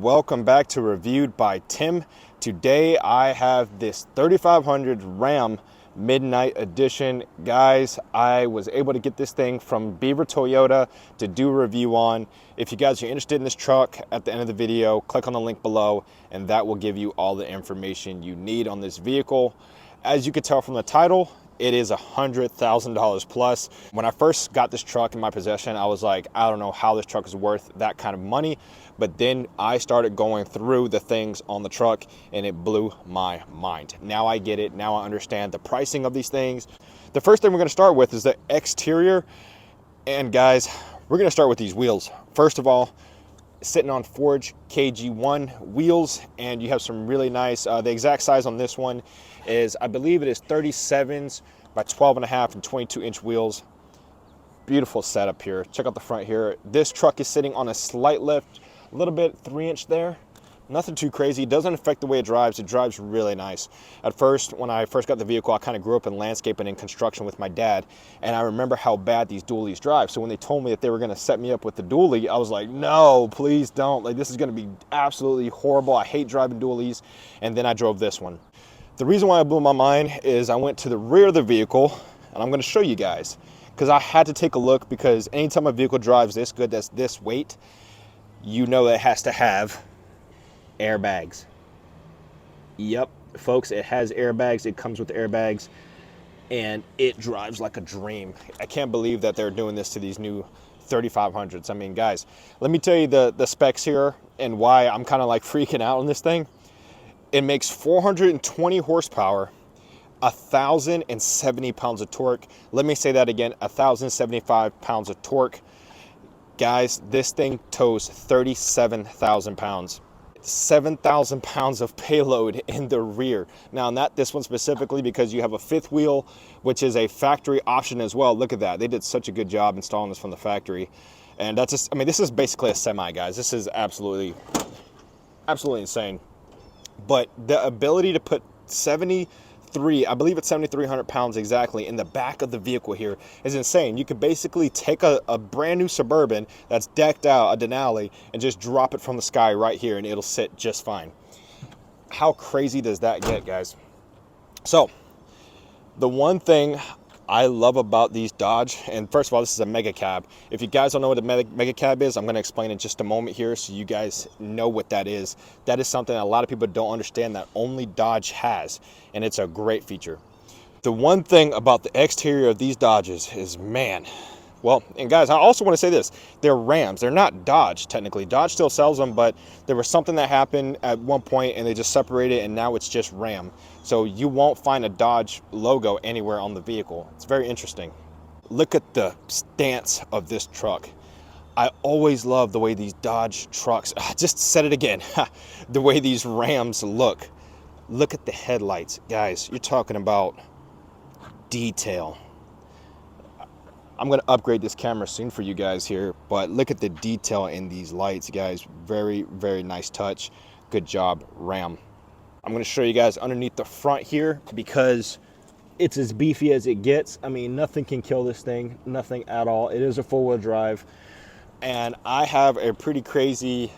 welcome back to Reviewed by Tim. Today I have this 3500 Ram Midnight Edition. Guys, I was able to get this thing from Beaver Toyota to do a review on. If you guys are interested in this truck, at the end of the video, click on the link below and that will give you all the information you need on this vehicle. As you can tell from the title, it is $100,000 plus. When I first got this truck in my possession, I was like, I don't know how this truck is worth that kind of money. But then I started going through the things on the truck and it blew my mind. Now I get it. Now I understand the pricing of these things. The first thing we're going to start with is the exterior. And guys, we're going to start with these wheels. First of all, sitting on Forge KG1 wheels, and you have some really nice, the exact size on this one is, I believe it is 37s by 12.5 and 22-inch wheels. Beautiful setup here. Check out the front here. This truck is sitting on a slight lift, a little bit 3-inch there. Nothing too crazy. It doesn't affect the way it drives. It drives really nice. At first, when I first got the vehicle, I kind of grew up in landscaping and construction with my dad, and I remember how bad these dualies drive. So when they told me that they were going to set me up with the dually, I was like, no, please don't. Like, this is going to be absolutely horrible. I hate driving dualies. And then I drove this one. The reason why it blew my mind is I went to the rear of the vehicle, and I'm going to show you guys, because I had to take a look, because anytime a vehicle drives this good, that's this weight, you know it has to have airbags. Yep, folks, it has airbags. It comes with airbags, and it drives like a dream. I can't believe that they're doing this to these new 3500s. I mean, guys, let me tell you the specs here and why I'm kind of like freaking out on this thing. It makes 420 horsepower, 1,070 pounds of torque. Let me say that again, 1,075 pounds of torque. Guys, this thing tows 37,000 pounds. 7,000 pounds of payload in the rear. Now, not this one specifically, because you have a fifth wheel, which is a factory option as well. Look at that. They did such a good job installing this from the factory. And that's just, I mean, this is basically a semi, guys. This is absolutely insane. But the ability to put 73, I believe it's 7,300 pounds exactly, in the back of the vehicle here is insane. You could basically take a brand new Suburban that's decked out, a Denali, and just drop it from the sky right here and it'll sit just fine. How crazy does that get, guys? So the one thing I love about these Dodge, and first of all, this is a mega cab. If you guys don't know what a mega cab is, I'm going to explain in just a moment here so you guys know what that is. That is something that a lot of people don't understand that only Dodge has, and it's a great feature. The one thing about the exterior of these Dodges is, man, well, and guys, I also want to say this, they're Rams. They're not Dodge, technically. Dodge still sells them, but there was something that happened at one point and they just separated, and now it's just Ram. So you won't find a Dodge logo anywhere on the vehicle. It's very interesting. Look at the stance of this truck. I always love the way these Dodge trucks, I just said it again, the way these Rams look. Look at the headlights. Guys, you're talking about detail. I'm going to upgrade this camera soon for you guys here, but look at the detail in these lights, guys. Very, very nice touch. Good job, Ram. I'm going to show you guys underneath the front here, because it's as beefy as it gets. I mean, nothing can kill this thing, nothing at all. It is a four-wheel drive, and I have a pretty crazy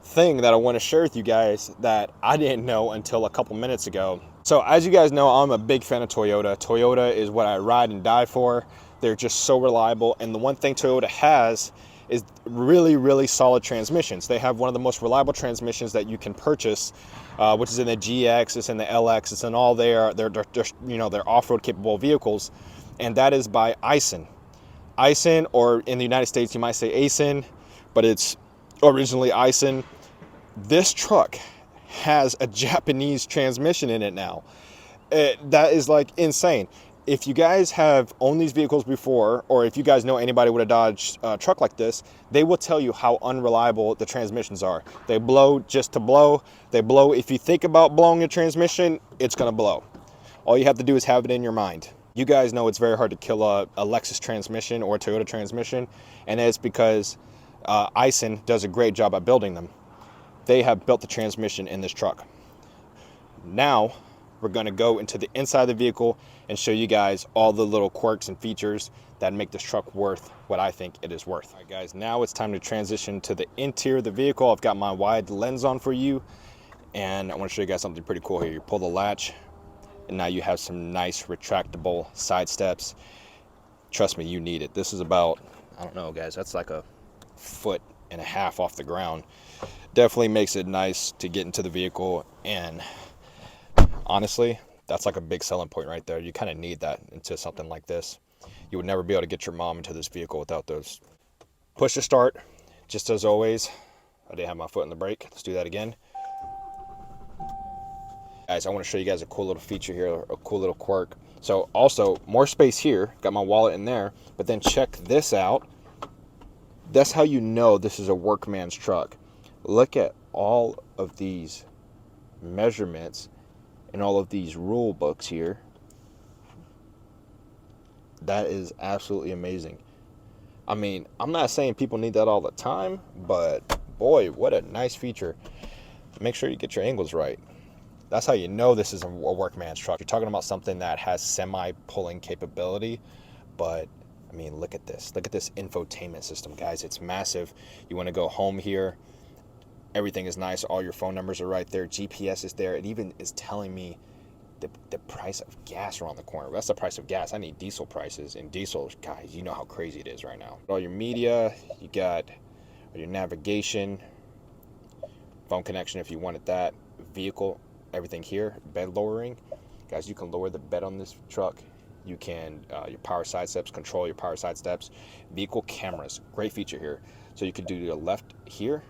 thing that I want to share with you guys that I didn't know until a couple minutes ago. So as you guys know, I'm a big fan of Toyota. Toyota is what I ride and die for. They're just so reliable, and the one thing Toyota has is really, really solid transmissions. They have one of the most reliable transmissions that you can purchase, which is in the GX, it's in the LX, it's in all their you know, their off-road capable vehicles, and that is by Aisin. Aisin, or in the United States you might say Aisin, but it's originally Aisin. This truck has a Japanese transmission in it now. That is like insane. If you guys have owned these vehicles before, or if you guys know anybody with a Dodge truck like this, they will tell you how unreliable the transmissions are. They blow just to blow. They blow. If you think about blowing a transmission, it's going to blow. All you have to do is have it in your mind. You guys know it's very hard to kill a Lexus transmission or a Toyota transmission, and it's because Aisin does a great job at building them. They have built the transmission in this truck. Now, we're going to go into the inside of the vehicle and show you guys all the little quirks and features that make this truck worth what I think it is worth. All right, guys, now it's time to transition to the interior of the vehicle. I've got my wide lens on for you, and I want to show you guys something pretty cool here. You pull the latch, and now you have some nice retractable side steps. Trust me, you need it. This is about, I don't know, guys, that's like a 1.5 feet off the ground. Definitely makes it nice to get into the vehicle, and honestly, that's like a big selling point right there. You kind of need that into something like this. You would never be able to get your mom into this vehicle without those. Push to start, just as always. I didn't have my foot in the brake. Let's do that again. Guys, I want to show you guys a cool little feature here, a cool little quirk. So also, more space here. Got my wallet in there, but then check this out. That's how you know this is a workman's truck. Look at all of these measurements and all of these rule books here. That is absolutely amazing. I mean, I'm not saying people need that all the time, but boy, what a nice feature. Make sure you get your angles right. That's how you know this is a workman's truck. You're talking about something that has semi-pulling capability, but I mean, look at this. Look at this infotainment system, guys. It's massive. You want to go home here. Everything is nice. All your phone numbers are right there. GPS is there. It even is telling me the price of gas around the corner. That's the price of gas. I need diesel prices, and diesel, guys, you know how crazy it is right now. All your media, you got your navigation, phone connection if you wanted that, vehicle, everything here, bed lowering. Guys, you can lower the bed on this truck. You can, your power side steps, control your power side steps. Vehicle cameras, great feature here. So you can do the left here,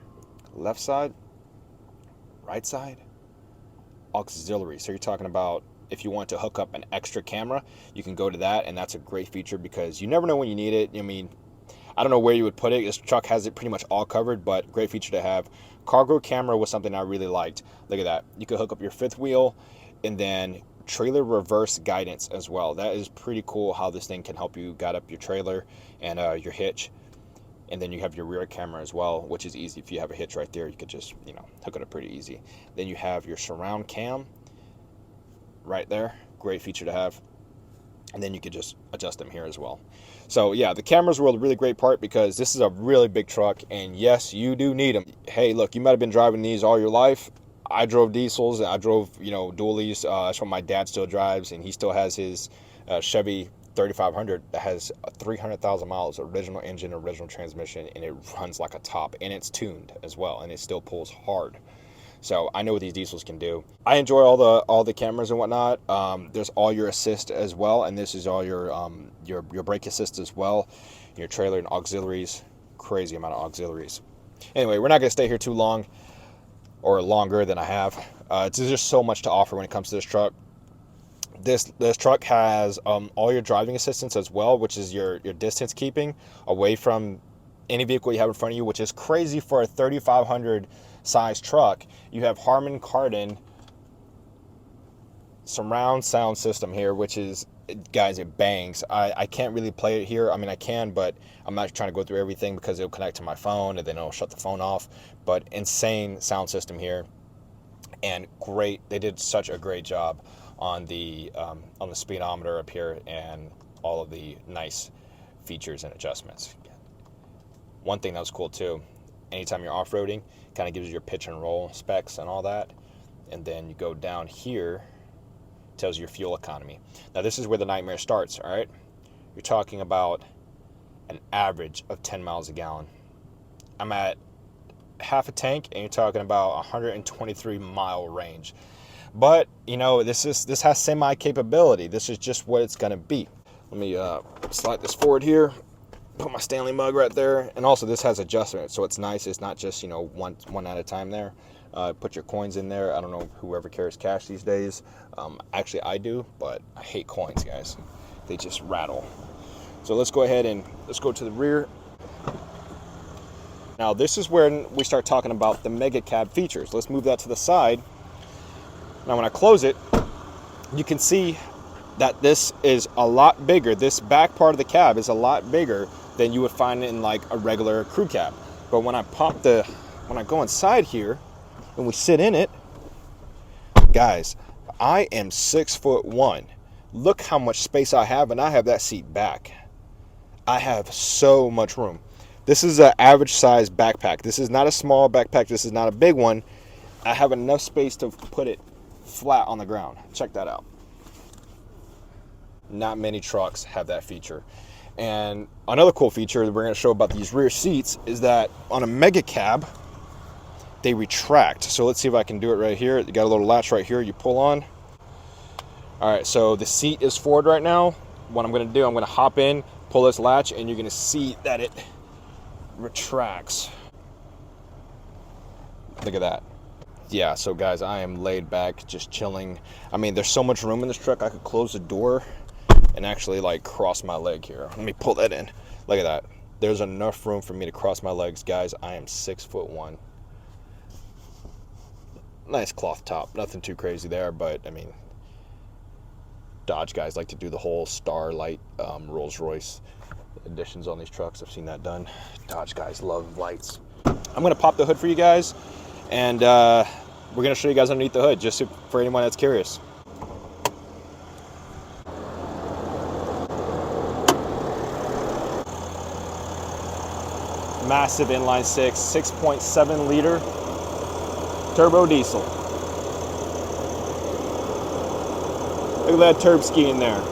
left side, right side, auxiliary. So you're talking about if you want to hook up an extra camera, you can go to that, and that's a great feature because you never know when you need it. I mean, I don't know where you would put it. This truck has it pretty much all covered, but great feature to have. Cargo camera was something I really liked. Look at that. You could hook up your fifth wheel, and then trailer reverse guidance as well. That is pretty cool how this thing can help you guide up your trailer and your hitch. And then you have your rear camera as well, which is easy. If you have a hitch right there, you could just, you know, hook it up pretty easy. Then you have your surround cam right there. Great feature to have. And then you could just adjust them here as well. So yeah, the cameras were a really great part because this is a really big truck, and yes, you do need them. Hey, look, you might have been driving these all your life. I drove diesels, and I drove, you know, dualies. That's what my dad still drives, and he still has his Chevy 3500 that has 300,000 miles, original engine, original transmission, and it runs like a top, and it's tuned as well, and it still pulls hard. So I know what these diesels can do. I enjoy all the cameras and whatnot. There's all your assist as well, and this is all your brake assist as well, your trailer and auxiliaries. Crazy amount of auxiliaries. Anyway, we're not gonna stay here too long, or longer than I have. It's just so much to offer when it comes to this truck. This truck has all your driving assistance as well, which is your distance keeping away from any vehicle you have in front of you, which is crazy for a 3500 size truck. You have Harman Kardon surround sound system here, which is, guys, it bangs. I can't really play it here. I mean, I can, but I'm not trying to go through everything because it'll connect to my phone and then it'll shut the phone off. But insane sound system here, and great. They did such a great job on the speedometer up here and all of the nice features and adjustments. One thing that was cool too, anytime you're off-roading, kind of gives you your pitch and roll specs and all that. And then you go down here, tells you your fuel economy. Now this is where the nightmare starts, all right? You're talking about an average of 10 miles a gallon. I'm at half a tank, and you're talking about 123 mile range. But you know, this has semi capability. This is just what it's gonna be. Let me slide this forward here, put my Stanley mug right there, and also this has adjustment, so it's nice. It's not just, you know, one at a time there. Put your coins in there. I don't know whoever carries cash these days. Actually, I do, but I hate coins, guys. They just rattle. So let's go ahead and let's go to the rear. Now this is where we start talking about the mega cab features. Let's move that to the side. Now when I close it, you can see that this is a lot bigger. This back part of the cab is a lot bigger than you would find in like a regular crew cab. But when I go inside here and we sit in it, guys, I am 6'1". Look how much space I have, and I have that seat back. I have so much room. This is an average size backpack. This is not a small backpack. This is not a big one. I have enough space to put it flat on the ground. Check that out. Not many trucks have that feature. And another cool feature that we're going to show about these rear seats is that on a mega cab, they retract. So let's see if I can do it right here. You got a little latch right here you pull on. All right, so the seat is forward right now. What I'm going to do, I'm going to hop in, pull this latch, and you're going to see that it retracts. Look at that. Yeah, so guys, I am laid back, just chilling. I mean, there's so much room in this truck, I could close the door and actually like cross my leg here. Let me pull that in. Look at that. There's enough room for me to cross my legs. Guys, I am 6'1". Nice cloth top, nothing too crazy there, but I mean, Dodge guys like to do the whole Starlight Rolls Royce additions on these trucks. I've seen that done. Dodge guys love lights. I'm gonna pop the hood for you guys, and we're gonna show you guys underneath the hood, just for anyone that's curious. Massive inline six, 6.7 liter turbo diesel. Look at that turb ski in there.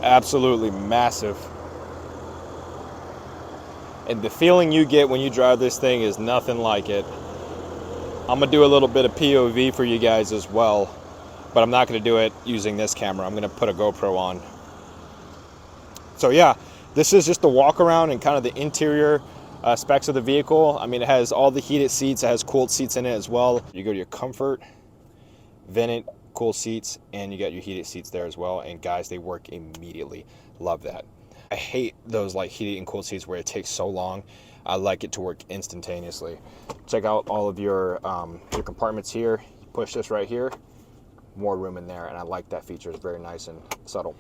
Absolutely massive. And the feeling you get when you drive this thing is nothing like it. I'm gonna do a little bit of POV for you guys as well, but I'm not gonna do it using this camera. I'm gonna put a GoPro on. So yeah, this is just the walk around and kind of the interior specs of the vehicle. I mean, it has all the heated seats, it has cooled seats in it as well. You go to your comfort, vented, cool seats, and you got your heated seats there as well. And guys, they work immediately. Love that. I hate those like heated and cooled seats where it takes so long. I like it to work instantaneously. Check out all of your compartments here. You push this right here, more room in there, and I like that feature. It's very nice and subtle.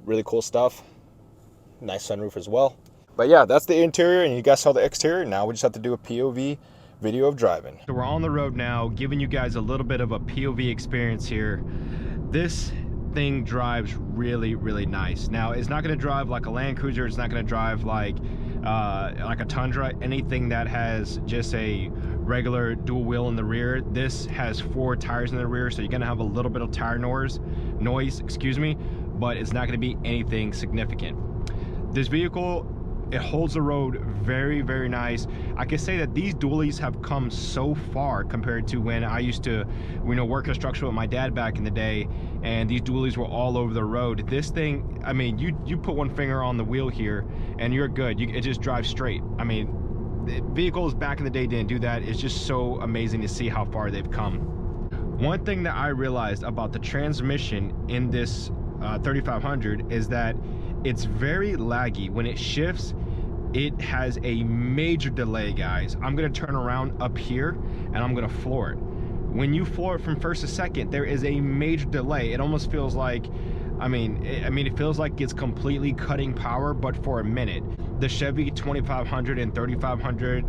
Really cool stuff. Nice sunroof as well. But yeah, that's the interior, and you guys saw the exterior. Now we just have to do a POV video of driving. So we're on the road now, giving you guys a little bit of a POV experience here. This thing drives really, really nice. Now, it's not going to drive like a Land Cruiser. It's not going to drive like a Tundra. Anything that has just a regular dual wheel in the rear. This has 4 tires in the rear, so you're going to have a little bit of tire noise, but it's not going to be anything significant. This vehicle, it holds the road very, very nice. I can say that these dualies have come so far compared to when I used to, work construction with my dad back in the day, and these dualies were all over the road. This thing, I mean, you put one finger on the wheel here and you're good. It just drives straight. I mean, vehicles back in the day didn't do that. It's just so amazing to see how far they've come. One thing that I realized about the transmission in this 3500 is that it's very laggy. When it shifts, it has a major delay, guys. I'm gonna turn around up here and I'm gonna floor it. When you floor it from first to second, there is a major delay. It almost feels like, it feels like it's completely cutting power, but for a minute. The Chevy 2500 and 3500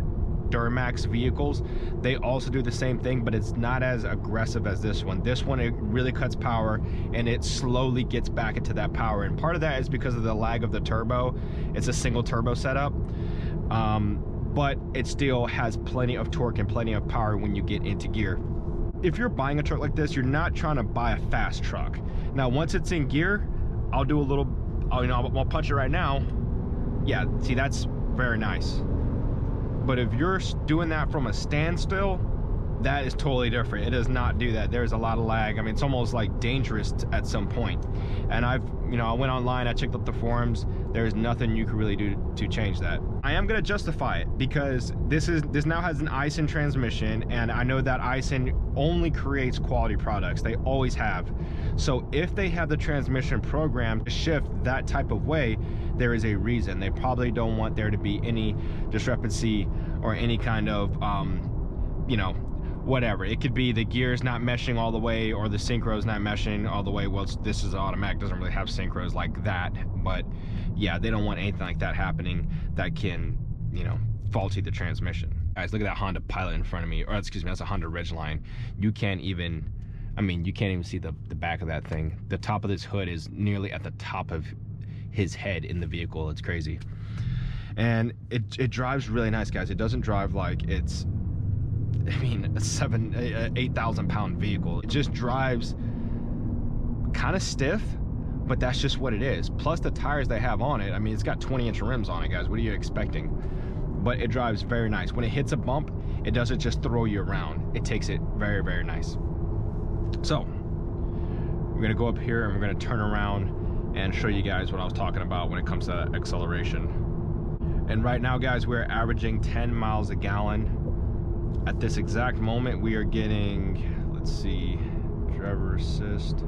Duramax vehicles, they also do the same thing, but it's not as aggressive as this one. This one, it really cuts power and it slowly gets back into that power, and part of that is because of the lag of the turbo. It's a single turbo setup, but it still has plenty of torque and plenty of power when you get into gear. If you're buying a truck like this, you're not trying to buy a fast truck. Now, once it's in gear, I'll do a little, I'll punch it right now. Yeah, see, that's very nice. But if you're doing that from a standstill, that is totally different. It does not do that. There's a lot of lag. I mean, it's almost like dangerous at some point. And I went online, I checked up the forums. There's nothing you can really do to change that. I am gonna justify it because this now has an Aisin transmission, and I know that Aisin only creates quality products. They always have. So if they have the transmission program to shift that type of way, there is a reason. They probably don't want there to be any discrepancy or any kind of you know, whatever. It could be the gears not meshing all the way, or the synchros not meshing all the way. Well, this is automatic, doesn't really have synchros like that, but yeah, they don't want anything like that happening that can, you know, faulty the transmission. Guys, look at that Honda Pilot in front of me, or excuse me, that's a Honda Ridgeline. You can't even, I mean, you can't even see the back of that thing. The top of this hood is nearly at the top of his head in the vehicle. It's crazy. And it drives really nice, guys. It doesn't drive like it's, I mean, a 8,000 pound vehicle. It just drives kind of stiff, but that's just what it is. Plus the tires they have on it, I mean, it's got 20-inch rims on it, guys. What are you expecting? But it drives very nice. When it hits a bump, it doesn't just throw you around. It takes it very, very nice. So we're gonna go up here and we're gonna turn around and show you guys what I was talking about when it comes to acceleration. And right now, guys, we're averaging 10 miles a gallon. At this exact moment, we are getting, let's see, driver assist.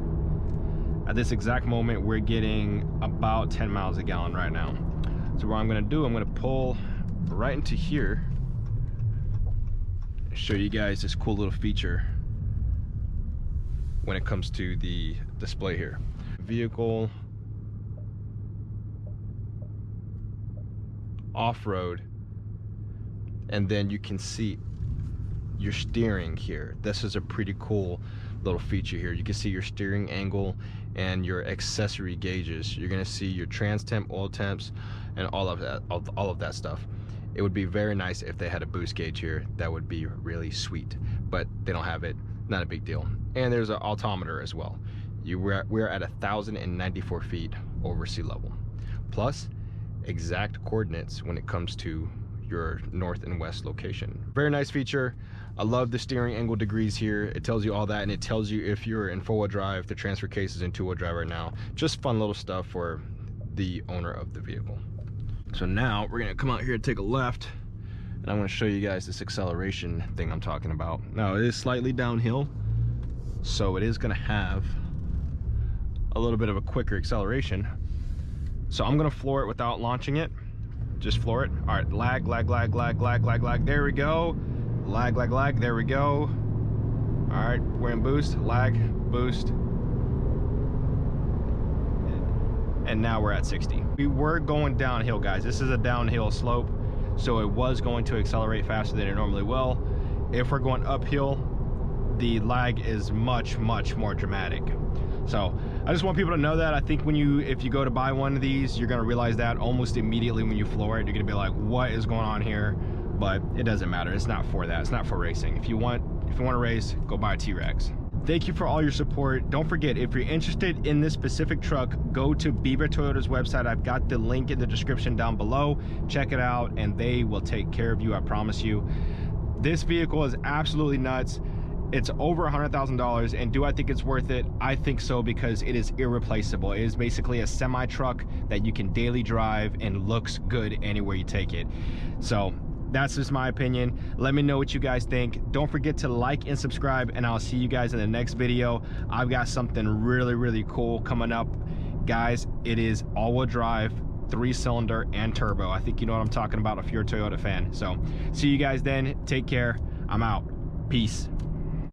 At this exact moment, we're getting about 10 miles a gallon right now. So what I'm gonna do, I'm gonna pull right into here and show you guys this cool little feature when it comes to the display here. Vehicle, off-road, and then you can see your steering here. This is a pretty cool little feature here. You can see your steering angle and your accessory gauges. You're gonna see your trans temp, oil temps, and all of that stuff. It would be very nice if they had a boost gauge here. That would be really sweet, but they don't have it. Not a big deal. And there's an altimeter as well. We're at 1,094 feet over sea level, plus exact coordinates when it comes to your north and west location. Very nice feature. I love the steering angle degrees here. It tells you all that, and it tells you if you're in 4-wheel drive, the transfer case is in 2-wheel drive right now. Just fun little stuff for the owner of the vehicle. So now we're gonna come out here and take a left, and I'm gonna show you guys this acceleration thing I'm talking about. Now it is slightly downhill, so it is gonna have a little bit of a quicker acceleration. So I'm gonna floor it without launching it. Just floor it. All right, lag, lag, lag, lag, lag, lag, lag. There we go. Lag, lag, lag. There we go. All right, we're in boost, lag, boost. And now we're at 60. We were going downhill, guys. This is a downhill slope, so it was going to accelerate faster than it normally will. If we're going uphill, the lag is much, much more dramatic. So I just want people to know that. I think if you go to buy one of these, you're gonna realize that almost immediately when you floor it. You're gonna be like, what is going on here? But it doesn't matter. It's not for that. It's not for racing. If you want to race, go buy a T-Rex. Thank you for all your support. Don't forget, if you're interested in this specific truck, go to Beaver Toyota's website. I've got the link in the description down below. Check it out and they will take care of you, I promise you. This vehicle is absolutely nuts. It's over $100,000, and do I think it's worth it? I think so, because it is irreplaceable. It is basically a semi truck that you can daily drive and looks good anywhere you take it. So that's just my opinion. Let me know what you guys think. Don't forget to like and subscribe, and I'll see you guys in the next video. I've got something really, really cool coming up. Guys, it is all-wheel drive, 3-cylinder and turbo. I think you know what I'm talking about if you're a Toyota fan. So see you guys then. Take care. I'm out. Peace.